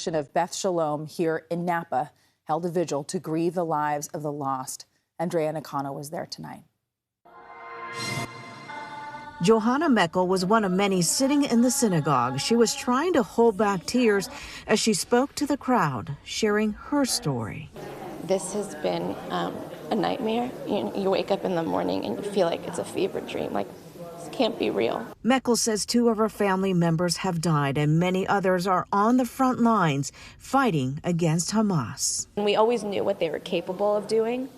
Congregation of Beth Shalom here in Napa held a vigil to grieve the lives of the lost. Andrea Nakano was there tonight. Johanna Meckel was one of many sitting in the synagogue. She was trying to hold back tears as she spoke to the crowd, sharing her story. This has been a nightmare. You wake up in the morning and you feel like it's a fever dream, like this can't be real. Meckel says 2 of her family members have died and many others are on the front lines fighting against Hamas. We always knew what they were capable of doing.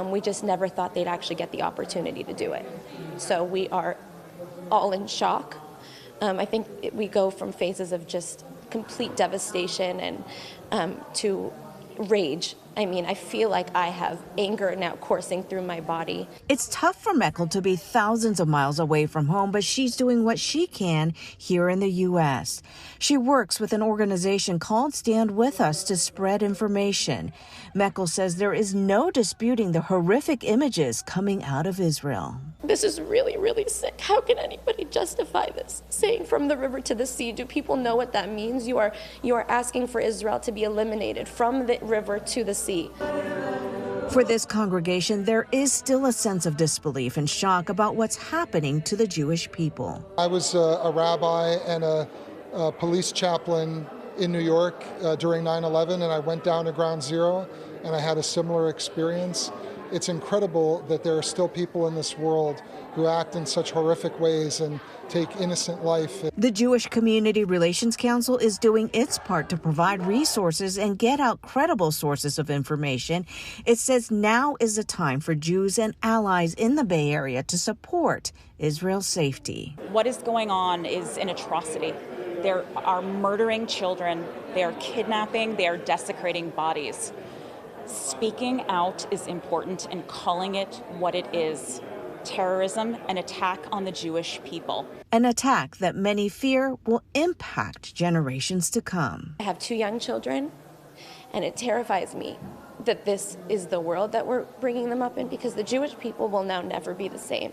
We just never thought they'd actually get the opportunity to do it. So we are all in shock. I think we go from phases of just complete devastation and to rage. I mean, I feel like I have anger now coursing through my body. It's tough for Meckel to be thousands of miles away from home, but she's doing what she can here in the U.S. She works with an organization called Stand With Us to spread information. Meckel says there is no disputing the horrific images coming out of Israel. This is really, really sick. How can anybody justify this? Saying from the river to the sea, do people know what that means? You are asking for Israel to be eliminated from the river to the sea. For this congregation, there is still a sense of disbelief and shock about what's happening to the Jewish people. I was a rabbi and a police chaplain in New York during 9/11, and I went down to Ground Zero, and I had a similar experience. It's incredible that there are still people in this world who act in such horrific ways and take innocent life. The Jewish Community Relations Council is doing its part to provide resources and get out credible sources of information. It says now is the time for Jews and allies in the Bay Area to support Israel's safety. What is going on is an atrocity. They are murdering children, they are kidnapping, they are desecrating bodies. Speaking out is important and calling it what it is. Terrorism, an attack on the Jewish people. An attack that many fear will impact generations to come. I have 2 young children, and it terrifies me that this is the world that we're bringing them up in, because the Jewish people will now never be the same.